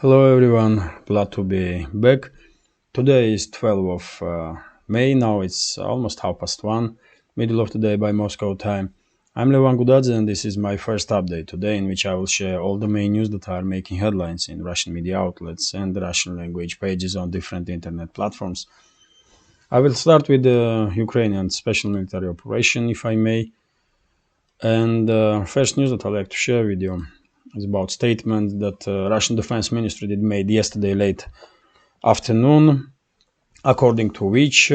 Hello everyone, glad to be back. Today is 12th of May, now it's almost 1:30, middle of the day by Moscow time. I'm Levan Gudadze and this is my first update today in which I will share all the main news that are making headlines in Russian media outlets and Russian language pages on different internet platforms. I will start with the Ukrainian special military operation, if I may. And first news that I'd like to share with you is about statement that Russian Defense Ministry did made yesterday late afternoon, according to which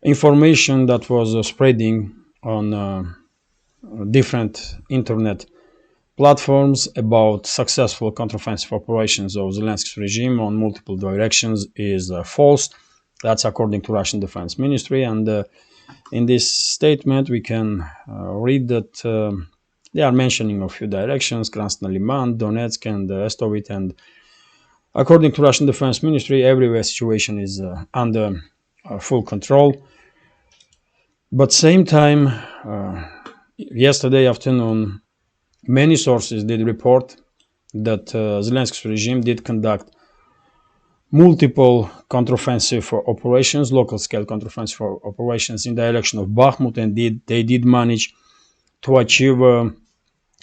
information that was spreading on different internet platforms about successful counteroffensive operations of Zelensky's regime on multiple directions is false. That's according to Russian Defense Ministry, and in this statement we can read that they are mentioning a few directions: Krasny Liman, Donetsk, and Estovit, and according to Russian Defense Ministry, everywhere situation is under full control. But same time, yesterday afternoon, many sources did report that Zelensky's regime did conduct multiple counteroffensive operations, local-scale counteroffensive operations in the direction of Bakhmut, and they did manage to achieve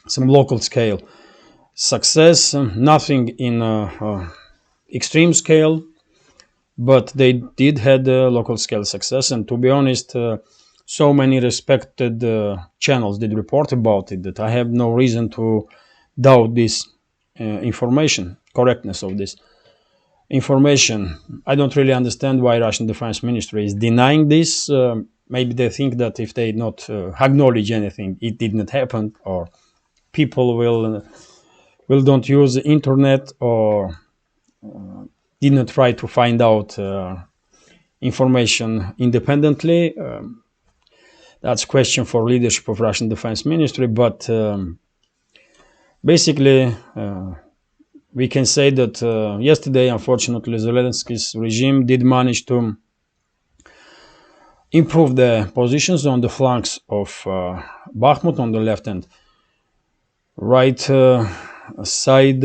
some local-scale success. Nothing in extreme scale, but they did had local-scale success. And to be honest, so many respected channels did report about it that I have no reason to doubt this information, correctness of this information. I don't really understand why Russian Defense Ministry is denying this. Maybe they think that if they not acknowledge anything, it did not happen, or people will don't use the internet, or did not try to find out information independently. That's a question for leadership of Russian Defense Ministry, but basically we can say that yesterday, unfortunately, Zelensky's regime did manage to improve the positions on the flanks of Bakhmut on the left and right side.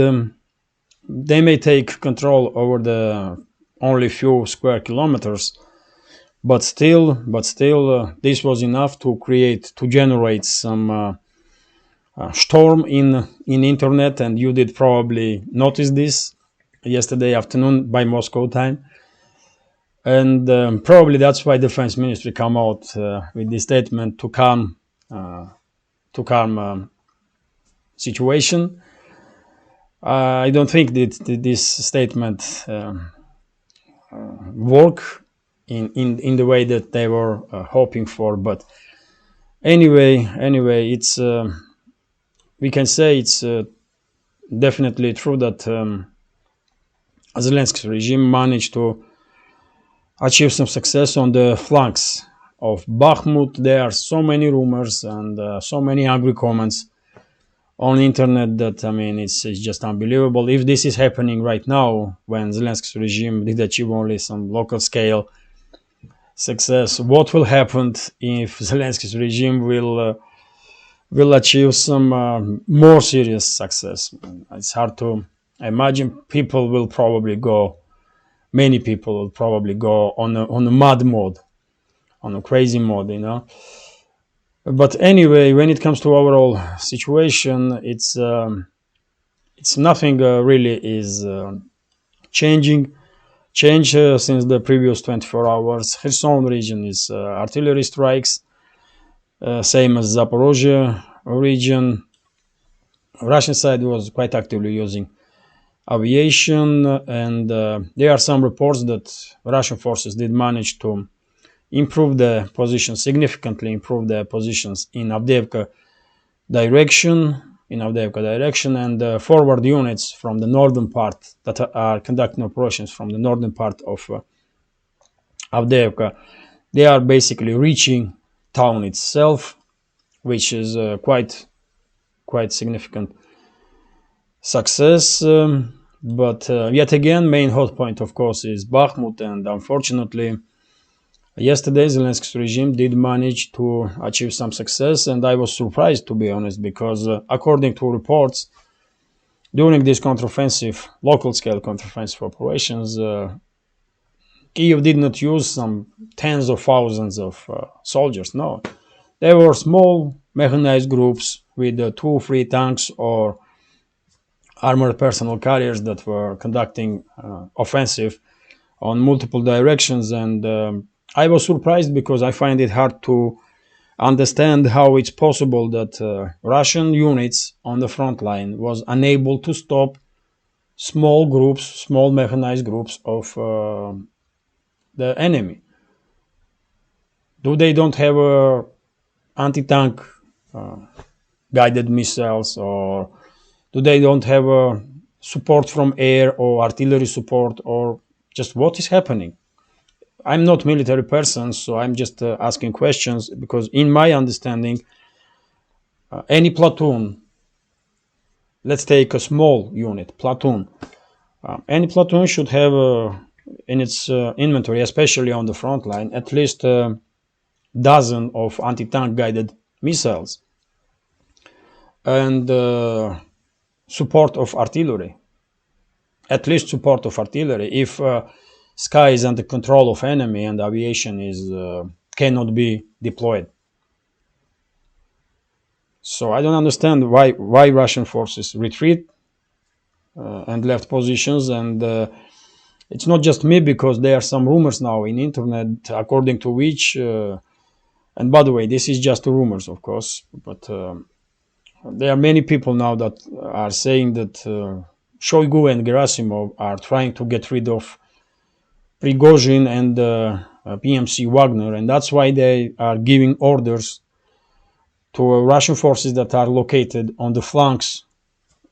They may take control over the only few square kilometers, but still, this was enough to generate some storm in internet, and you did probably notice this yesterday afternoon by Moscow time, and probably that's why Defense Ministry come out with this statement to calm situation. I don't think that this statement work in the way that they were hoping for, but anyway, it's we can say it's definitely true that Zelensky's regime managed to achieve some success on the flanks of Bakhmut. There are so many rumors and so many angry comments on the internet that, I mean, it's just unbelievable. If this is happening right now, when Zelensky's regime did achieve only some local scale success, what will happen if Zelensky's regime will achieve some more serious success? It's hard to imagine. People will probably go, many people will probably go on a mad mode, on a crazy mode, you know. But anyway, when it comes to overall situation, it's nothing really is changed since the previous 24 hours. Kherson region is artillery strikes, same as Zaporozhye region. Russian side was quite actively using aviation, and there are some reports that Russian forces did manage to improve the position, significantly improve their positions in Avdiivka direction, and forward units from the northern part that are conducting operations from the northern part of Avdiivka, they are basically reaching town itself, which is quite significant success. But yet again, main hot point, of course, is Bakhmut, and unfortunately, yesterday Zelensky's regime did manage to achieve some success, and I was surprised, to be honest, because according to reports, During these counteroffensive, local-scale counteroffensive operations, Kiev did not use some tens of thousands of soldiers. No, they were small mechanized groups with 2 or 3 tanks or armored personnel carriers that were conducting offensive on multiple directions. And I was surprised because I find it hard to understand how it's possible that Russian units on the front line was unable to stop small groups, small mechanized groups of the enemy. Do they don't have anti-tank guided missiles, or do they don't have support from air or artillery support, or just what is happening? I'm not military person, so I'm just asking questions, because in my understanding, any platoon, let's take a small unit, platoon, any platoon should have in its inventory, especially on the front line, at least a dozen of anti-tank guided missiles and support of artillery, at least support of artillery. If sky is under control of enemy and aviation is cannot be deployed. So I don't understand why Russian forces retreat and left positions. And it's not just me, because there are some rumors now in internet according to which, and by the way, this is just rumors, of course, but there are many people now that are saying that Shoigu and Gerasimov are trying to get rid of Prigozhin and PMC Wagner, and that's why they are giving orders to Russian forces that are located on the flanks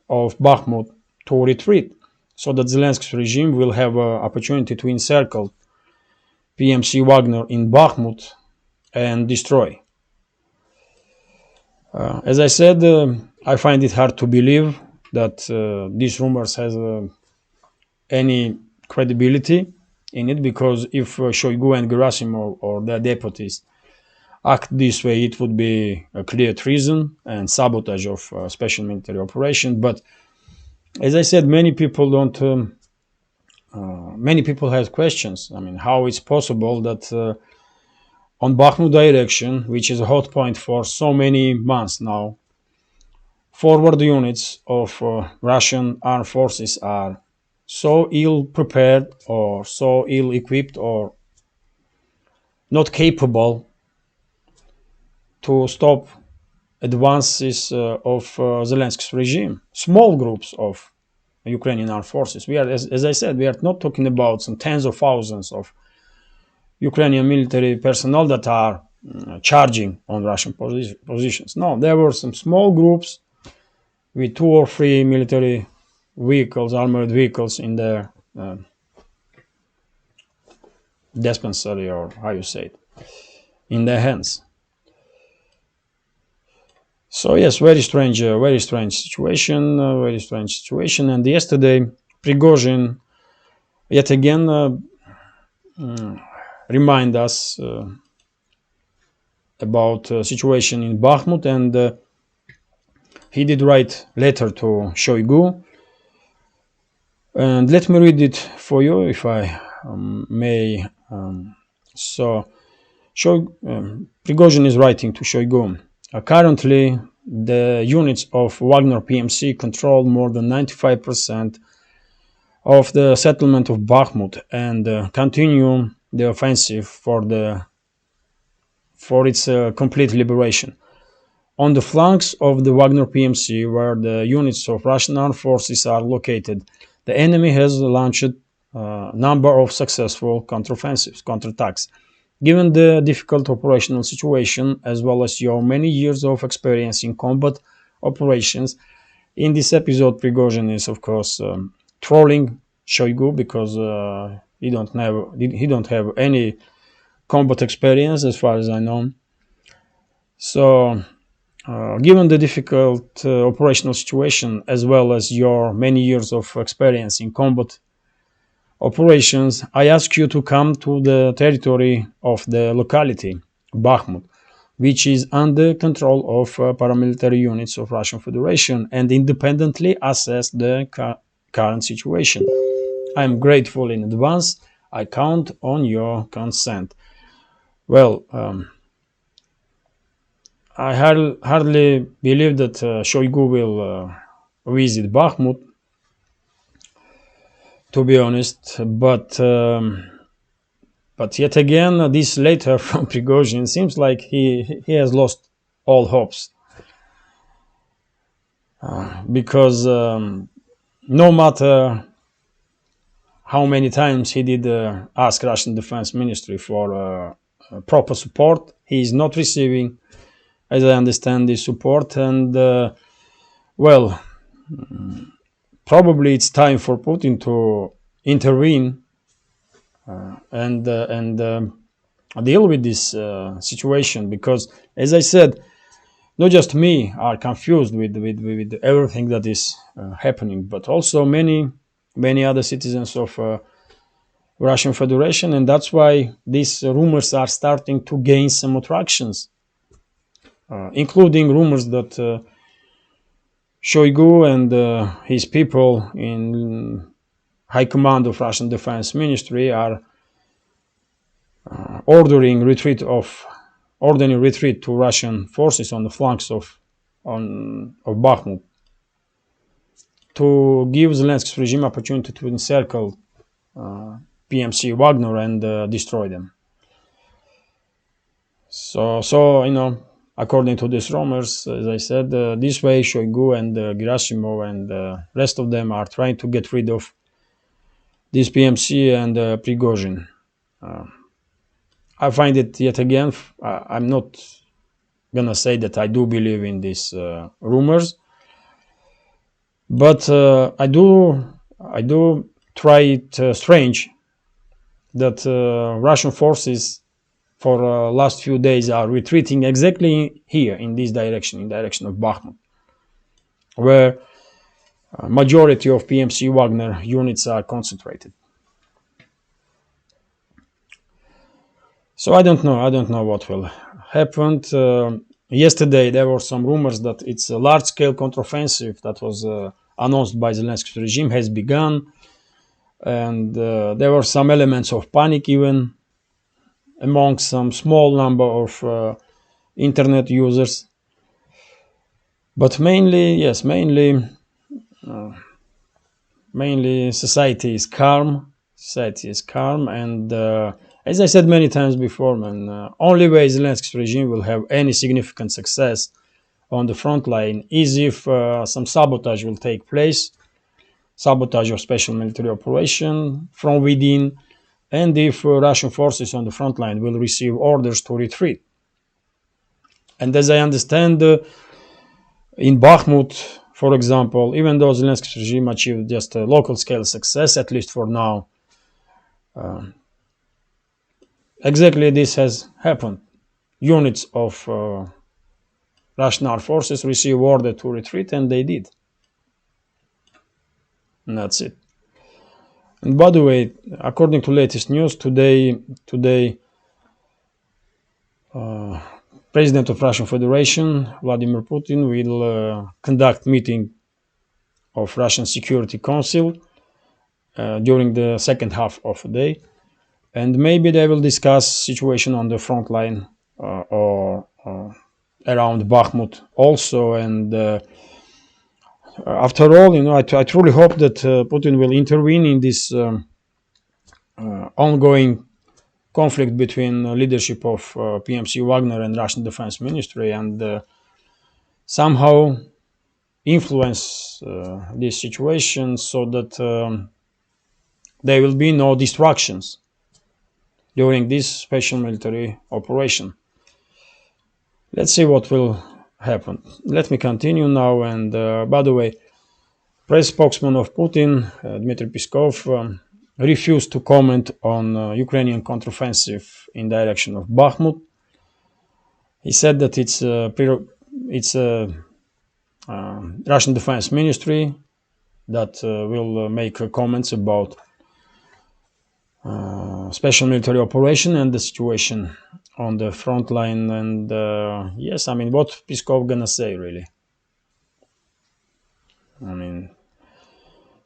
of Bakhmut to retreat, so that Zelensky's regime will have an opportunity to encircle PMC Wagner in Bakhmut and destroy. As I said, I find it hard to believe that these rumors has any credibility in it, because if Shoigu and Gerasimov or their deputies act this way, it would be a clear treason and sabotage of special military operation. But as I said, many people don't. Many people have questions. I mean, how it's possible that on Bakhmut direction, which is a hot point for so many months now, forward units of Russian armed forces are so ill prepared or so ill equipped or not capable to stop advances of Zelensky's regime. Small groups of Ukrainian armed forces. We are, as I said, we are not talking about some tens of thousands of Ukrainian military personnel that are charging on Russian positions. No, there were some small groups with 2 or 3 military vehicles, armored vehicles in their dispensary, or how you say it, in their hands. So yes, very strange situation, And yesterday, Prigozhin yet again remind us about situation in Bakhmut, and he did write letter to Shoigu, and let me read it for you, if I may. So Prigozhin is writing to Shoigu. Currently, the units of Wagner PMC control more than 95% of the settlement of Bakhmut and continue the offensive for its complete liberation. On the flanks of the Wagner PMC, where the units of Russian armed forces are located, the enemy has launched a number of successful counteroffensives, counterattacks. Given the difficult operational situation, as well as your many years of experience in combat operations, in this episode, Prigozhin is, of course, trolling Shoigu, because he don't have any combat experience, as far as I know. So, given the difficult operational situation, as well as your many years of experience in combat operations, I ask you to come to the territory of the locality, Bakhmut. which is under control of paramilitary units of Russian Federation, and independently assess the current situation. I am grateful in advance. I count on your consent. Well, I hardly believe that Shoigu will visit Bakhmut, to be honest, but yet again, this letter from Prigozhin seems like he has lost all hopes, because no matter how many times he did ask Russian Defense Ministry for proper support, he is not receiving, as I understand, this support. And well, probably it's time for Putin to intervene and deal with this situation, because, as I said, not just me are confused with everything that is happening, but also many other citizens of Russian Federation, and that's why these rumors are starting to gain some attractions, including rumors that Shoigu and his people in high command of Russian Defense Ministry are ordering retreat to Russian forces on the flanks of Bakhmut, to give Zelensky's regime opportunity to encircle PMC Wagner and destroy them. So according to these rumors, as I said, this way Shoigu and Gerasimov and the rest of them are trying to get rid of this PMC and Prigozhin. I find it, yet again, I'm not gonna say that I do believe in these rumors, but I do try it strange that Russian forces for last few days are retreating exactly here in this direction, in direction of Bakhmut, where majority of PMC Wagner units are concentrated. So I don't know what will happen. Yesterday there were some rumors that it's a large-scale counteroffensive that was announced by Zelensky's regime has begun, and there were some elements of panic even among some small number of internet users. But mainly society is calm. And as I said many times before, only way Zelensky's regime will have any significant success on the front line is if some sabotage will take place, sabotage of special military operation from within, and if Russian forces on the front line will receive orders to retreat. And as I understand, in Bakhmut, for example, even though Zelensky's regime achieved just a local scale success, at least for now, exactly this has happened. Units of Russian armed forces received order to retreat, and they did. And that's it. And by the way, according to latest news, today President of Russian Federation, Vladimir Putin, will conduct meeting of Russian Security Council during the second half of the day. And maybe they will discuss situation on the front line or around Bakhmut also. And after all, I truly hope that Putin will intervene in this ongoing conflict between leadership of PMC Wagner and Russian Defense Ministry, and somehow influence this situation so that there will be no distractions during this special military operation. Let's see what will happen. Let me continue now. And by the way, press spokesman of Putin, Dmitry Peskov, refused to comment on Ukrainian counteroffensive in direction of Bakhmut. He said that it's Russian Defense Ministry that will make comments about special military operation and the situation on the front line. And yes, I mean, what Peskov gonna say, really? I mean,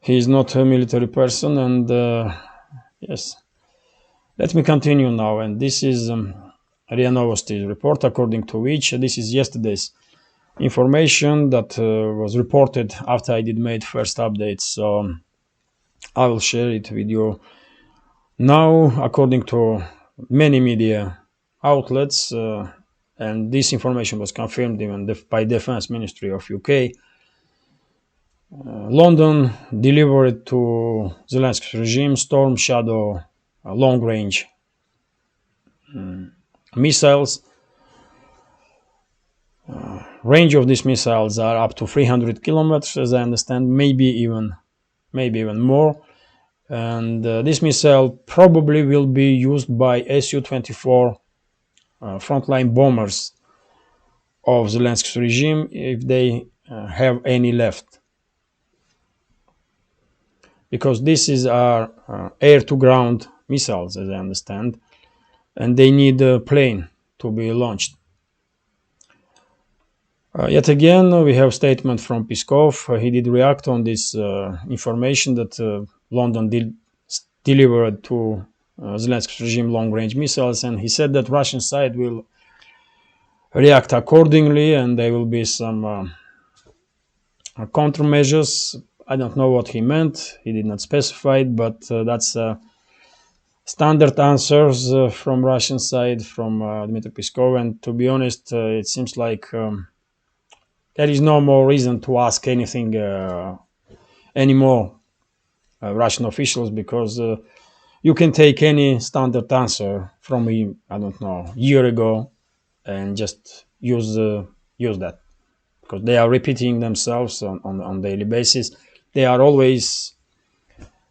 he's not a military person, and yes. Let me continue now, and this is RIA Novosti's report, according to which this is yesterday's information that was reported after I did made first updates. So I will share it with you now, according to many media outlets, and this information was confirmed even by Defense Ministry of UK. London delivered to Zelensky's regime Storm Shadow long-range missiles. Range of these missiles are up to 300 kilometers, as I understand, maybe even more. And this missile probably will be used by Su-24 frontline bombers of Zelensky's regime, if they have any left. Because this is our air-to-ground missiles, as I understand, and they need a plane to be launched. Yet again, we have a statement from Peskov. He did react on this information that London delivered to Zelensky's regime long-range missiles, and he said that Russian side will react accordingly, and there will be some countermeasures. I don't know what he meant. He did not specify it, but that's standard answers from Russian side, from Dmitry Peskov. And to be honest, it seems like there is no more reason to ask anything anymore, Russian officials, because you can take any standard answer from I don't know, year ago, and just use that, because they are repeating themselves on daily basis. They are always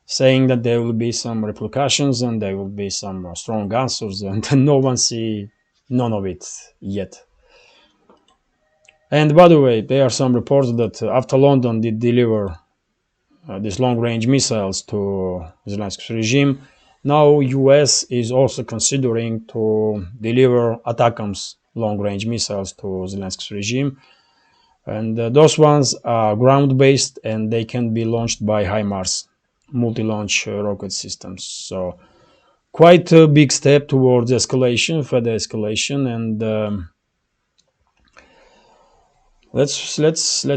saying that there will be some repercussions and there will be some strong answers, and no one see none of it yet. And by the way, there are some reports that after London did deliver these long-range missiles to Zelensky's regime, now US is also considering to deliver ATACMS long-range missiles to Zelensky's regime. And those ones are ground-based, and they can be launched by HIMARS, multi-launch rocket systems. So quite a big step towards escalation, further escalation, and let's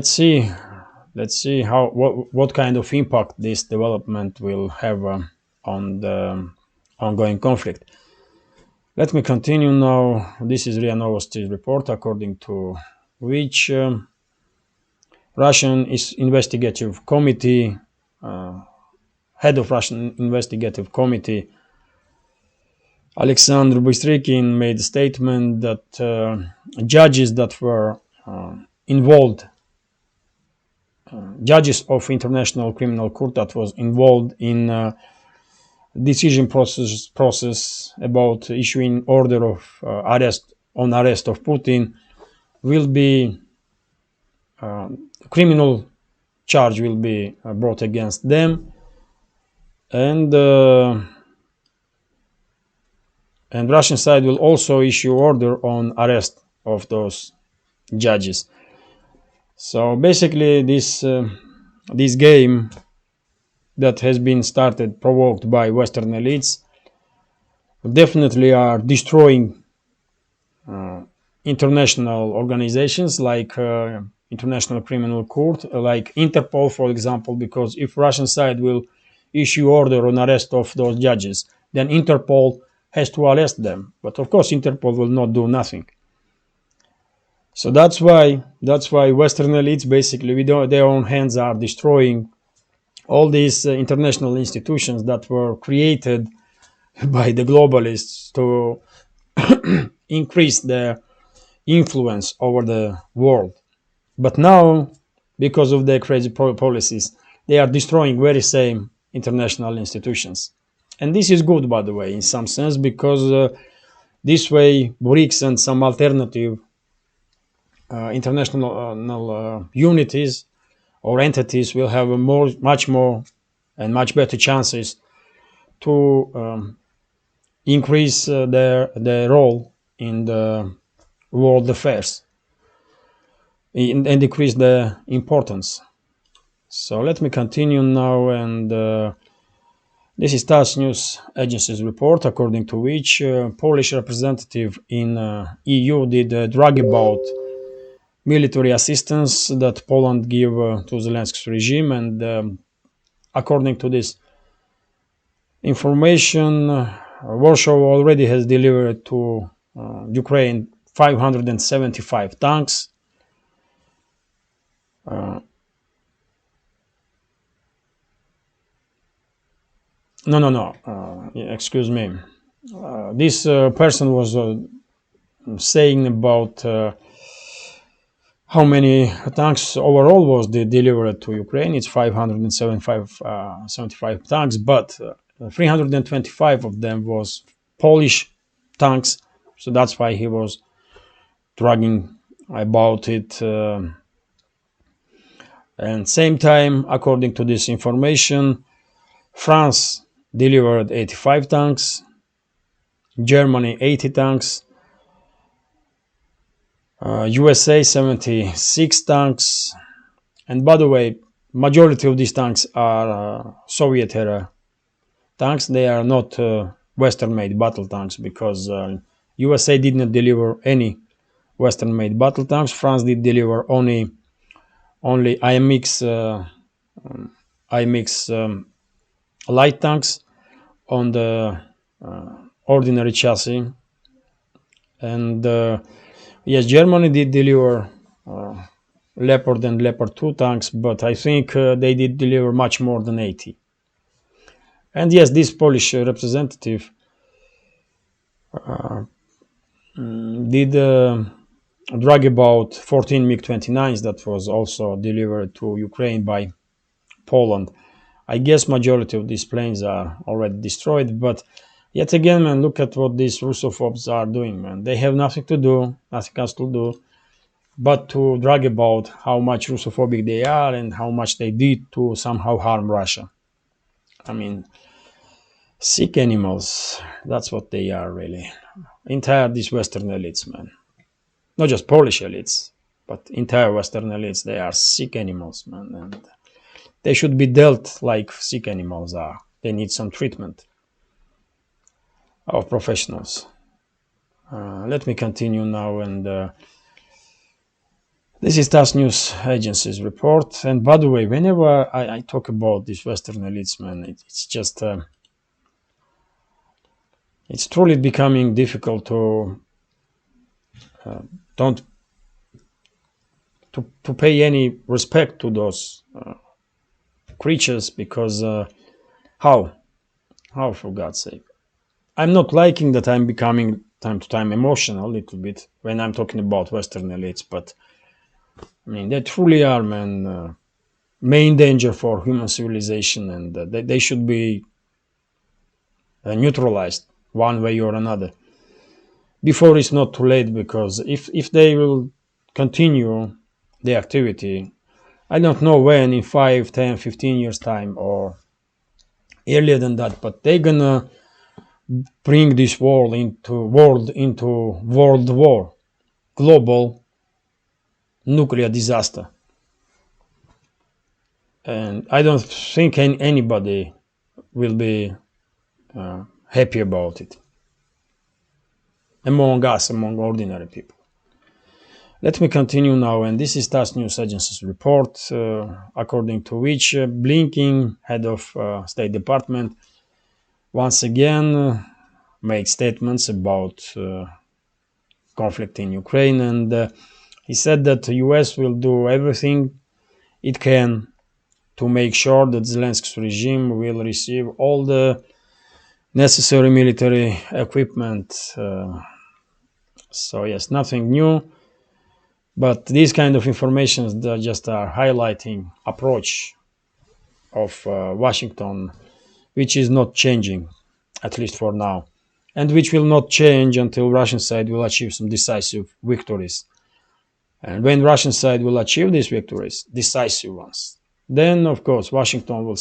see how what kind of impact this development will have on the ongoing conflict. Let me continue now. This is RIA Novosti's report, according to which Russian investigative committee, head of Russian investigative committee, Alexander Bastrykin, made a statement that judges that were involved, judges of International Criminal Court that was involved in decision process about issuing order of arrest of Putin, will be criminal charge will be brought against them, and Russian side will also issue order on arrest of those judges. So basically, this game that has been started, provoked by Western elites, definitely are destroying international organizations like International Criminal Court, like Interpol, for example, because if Russian side will issue order on arrest of those judges, then Interpol has to arrest them. But of course, Interpol will not do nothing. So that's why Western elites, basically, with their own hands, are destroying all these international institutions that were created by the globalists to increase their influence over the world. But now, because of their crazy policies, they are destroying very same international institutions. And this is good, by the way, in some sense, because this way BRICS and some alternative international unities or entities will have much more and much better chances to increase their role in the world affairs and decrease the importance. So let me continue now, and this is TASS News Agency's report, according to which Polish representative in EU did drag about military assistance that Poland gave to Zelensky's regime, and according to this information, Warsaw already has delivered to Ukraine 575 tanks. Excuse me. This person was saying about how many tanks overall was delivered to Ukraine. It's 575 tanks, but 325 of them was Polish tanks. So that's why he was dragging about it. And same time, according to this information, France delivered 85 tanks, Germany 80 tanks, USA 76 tanks, and by the way, majority of these tanks are Soviet era tanks. They are not Western-made battle tanks, because USA did not deliver any Western-made battle tanks. France did deliver only IMX light tanks on the ordinary chassis, and yes, Germany did deliver Leopard and Leopard 2 tanks, but I think they did deliver much more than 80. And yes, this Polish representative did drag about 14 MiG-29s that was also delivered to Ukraine by Poland. I guess majority of these planes are already destroyed, but yet again, man, look at what these Russophobes are doing, man. They have nothing to do, nothing else to do, but to drag about how much Russophobic they are and how much they did to somehow harm Russia. I mean, sick animals, that's what they are, really. Entire these Western elites, man. Not just Polish elites, but entire Western elites, they are sick animals, man. And they should be dealt like sick animals are. They need some treatment of professionals. Let me continue now, and this is TASS News Agency's report. And by the way, whenever I talk about these Western elites, man, it's just it's truly becoming difficult to pay any respect to those creatures, because how for God's sake. I'm not liking that I'm becoming time to time emotional a little bit when I'm talking about Western elites, but I mean, they truly are, man, main danger for human civilization, and they should be neutralized one way or another before it's not too late, because if they will continue the activity, I don't know when, in 5, 10, 15 years time or earlier than that, but they're gonna bring this world into world war, global nuclear disaster. And I don't think anybody will be happy about it among us, among ordinary people. Let me continue now, and this is TASS News Agency's report, according to which Blinken, head of State Department, once again made statements about conflict in Ukraine, and he said that the US will do everything it can to make sure that Zelensky's regime will receive all the necessary military equipment. So yes, nothing new, but these kind of informations that just are highlighting approach of Washington, which is not changing, at least for now, and which will not change until Russian side will achieve some decisive victories. And when Russian side will achieve these victories, decisive ones, then of course Washington will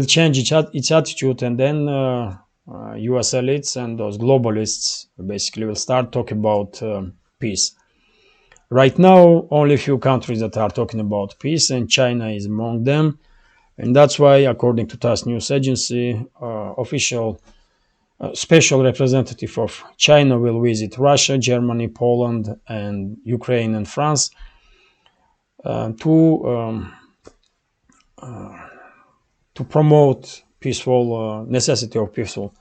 change its attitude, and then US elites and those globalists basically will start talking about peace. Right now, only a few countries that are talking about peace, and China is among them. And that's why, according to TASS news agency, official special representative of China will visit Russia, Germany, Poland, and Ukraine and France to promote peaceful necessity of peaceful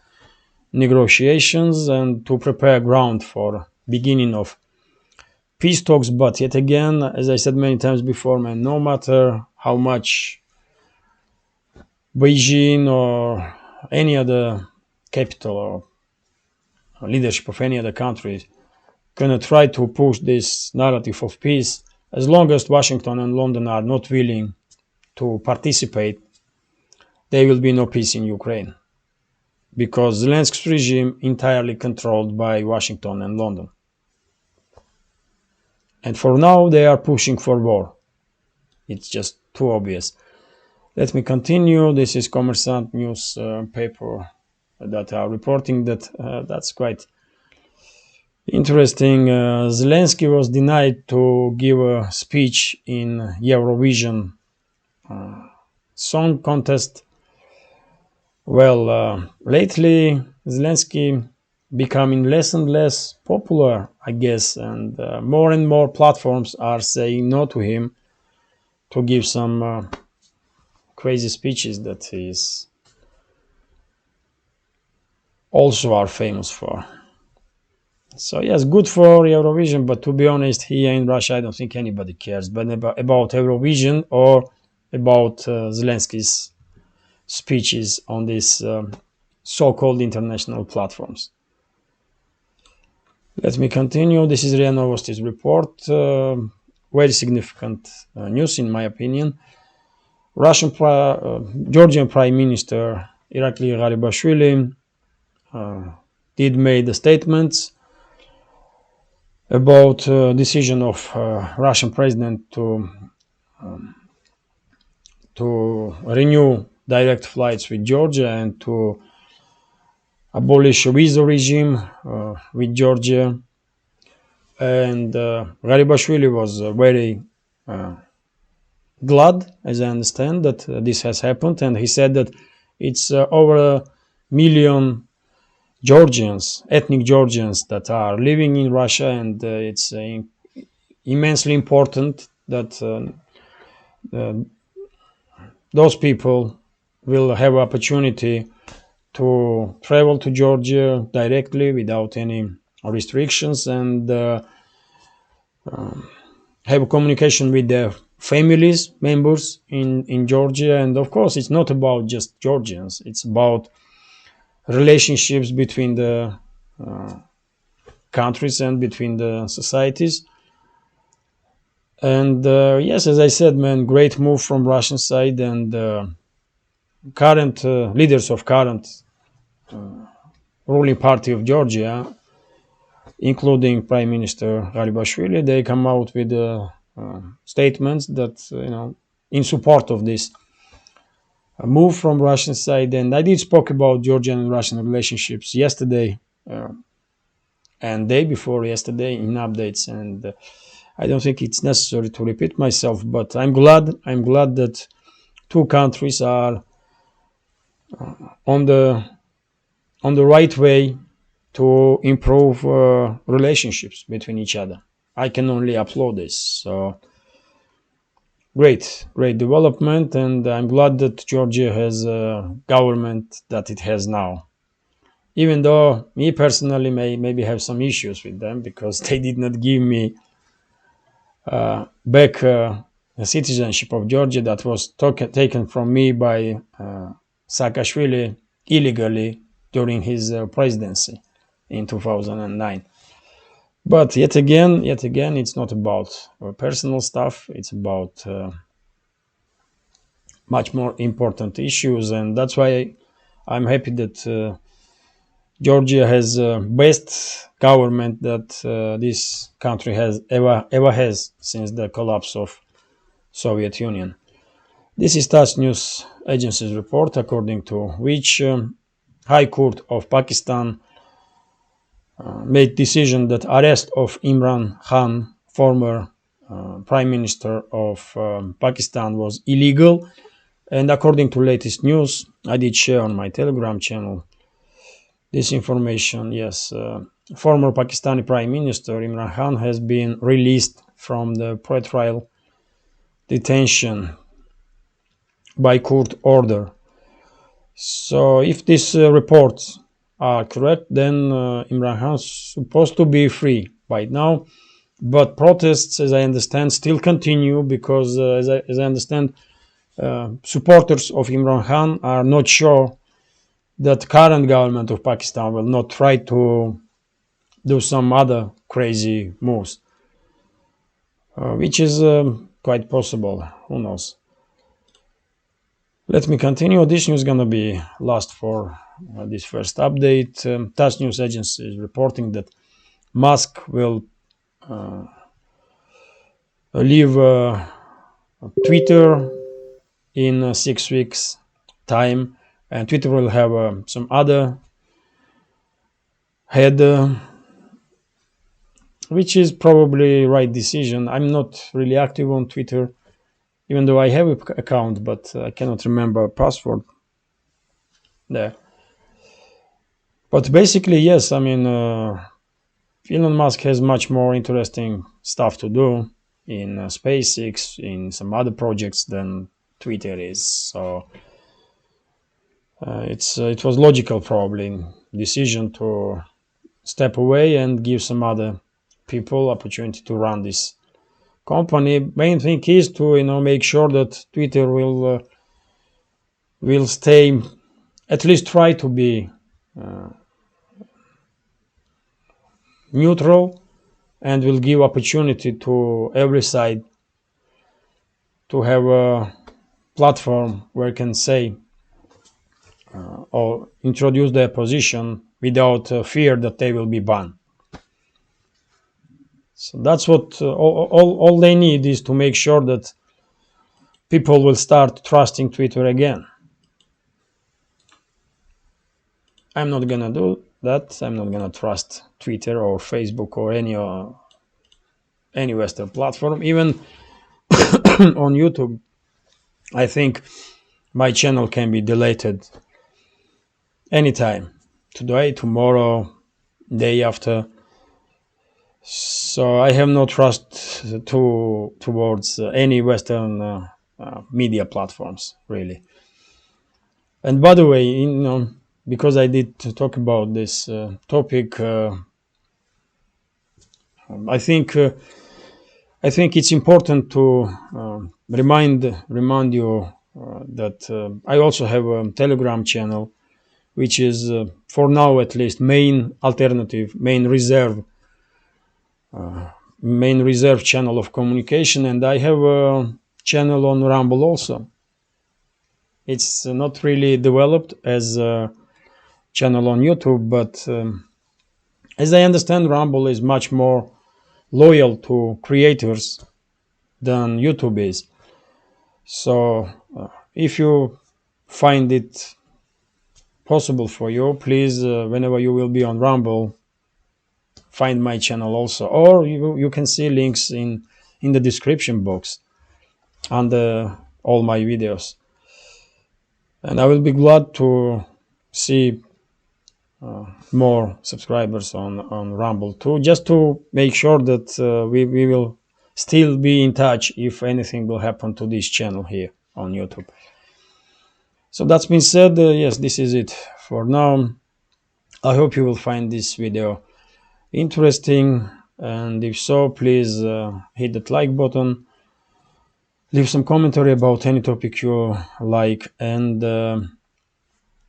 negotiations and to prepare ground for beginning of peace talks. But yet again, as I said many times before, man, no matter how much Beijing or any other capital or leadership of any other country gonna try to push this narrative of peace, as long as Washington and London are not willing to participate, there will be no peace in Ukraine, because Zelensky's regime entirely controlled by Washington and London. And for now, they are pushing for war. It's just too obvious. Let me continue. This is Kommersant news paper that are reporting that that's quite interesting. Zelensky was denied to give a speech in Eurovision song contest. Well, lately Zelensky becoming less and less popular, I guess, and more platforms are saying no to him to give some crazy speeches that he's also are famous for. So yes, good for Eurovision, but to be honest, here in Russia, I don't think anybody cares but about Eurovision or about Zelensky's speeches on these so-called international platforms. Let me continue. This is RIA Novosti's report. Very significant news, in my opinion. Georgian Prime Minister Irakli Garibashvili did made statements about decision of Russian president to renew direct flights with Georgia and to abolish a visa regime with Georgia. And Garibashvili was very glad, as I understand, that this has happened, and he said that it's over 1 million Georgians, ethnic Georgians, that are living in Russia, and it's immensely important that those people will have opportunity to travel to Georgia directly without any restrictions and have a communication with their families, members in Georgia. And of course, it's not about just Georgians. It's about relationships between the countries and between the societies. And yes, as I said, man, great move from Russian side, and current leaders of current ruling party of Georgia, including Prime Minister Garibashvili, they come out with statements that in support of this move from Russian side. And I did spoke about Georgian and Russian relationships yesterday and day before yesterday in updates, and I don't think it's necessary to repeat myself. But I'm glad that two countries are on the right way to improve relationships between each other. I can only applaud this. So great development, and I'm glad that Georgia has a government that it has now. Even though me personally maybe have some issues with them, because they did not give me back the citizenship of Georgia that was taken from me by Saakashvili illegally during his presidency in 2009. But yet again, it's not about personal stuff. It's about much more important issues, and that's why I'm happy that Georgia has best government that this country has ever has since the collapse of Soviet Union. This is TASS news agency's report, according to which High Court of Pakistan made decision that arrest of Imran Khan, former Prime Minister of Pakistan, was illegal. And according to latest news, I did share on my Telegram channel this information. Yes, former Pakistani Prime Minister Imran Khan has been released from the pre-trial detention by court order. So if these reports are correct, then Imran Khan is supposed to be free right now. But protests, as I understand, still continue because, as I understand, supporters of Imran Khan are not sure that current government of Pakistan will not try to do some other crazy moves, which is quite possible. Who knows? Let me continue. This news is going to be last for this first update. TASS news agency is reporting that Musk will leave Twitter in 6 weeks' time, and Twitter will have some other head, which is probably right decision. I'm not really active on Twitter, even though I have an account, but I cannot remember a password there. But basically, yes, I mean, Elon Musk has much more interesting stuff to do in SpaceX, in some other projects than Twitter is. So it was logical, probably, decision to step away and give some other people opportunity to run this company. Main thing is to make sure that Twitter will stay, at least try to be neutral, and will give opportunity to every side to have a platform where can say or introduce their position without fear that they will be banned. So that's what all they need is to make sure that people will start trusting Twitter again. I'm not gonna do that. I'm not gonna trust Twitter or Facebook or any Western platform. Even on YouTube, I think my channel can be deleted anytime, today, tomorrow, day after. So I have no trust towards any Western media platforms, really. And by the way, because I did talk about this topic, I think it's important to remind you that I also have a Telegram channel, which is for now at least main alternative, main reserve channel of communication, and I have a channel on Rumble also. It's not really developed as a channel on YouTube, but as I understand, Rumble is much more loyal to creators than YouTube is. So if you find it possible for you, please, whenever you will be on Rumble, find my channel also, or you can see links in the description box under all my videos, and I will be glad to see more subscribers on Rumble too, just to make sure that we will still be in touch if anything will happen to this channel here on YouTube. So that's been said, yes, this is it for now. I hope you will find this video interesting, and if so, please hit that like button, leave some commentary about any topic you like, and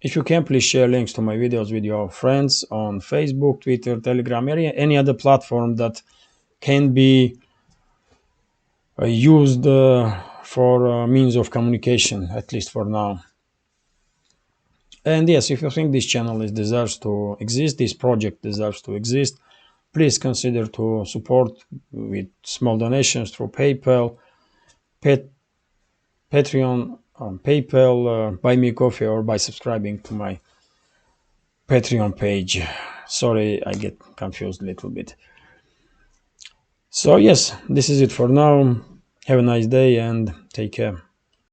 if you can, please share links to my videos with your friends on Facebook, Twitter, Telegram, any other platform that can be used for means of communication, at least for now. And yes, if you think this channel deserves to exist, this project deserves to exist, please consider to support with small donations through PayPal, Patreon, PayPal, Buy Me Coffee, or by subscribing to my Patreon page. Sorry, I get confused a little bit. So yes, this is it for now. Have a nice day and take care.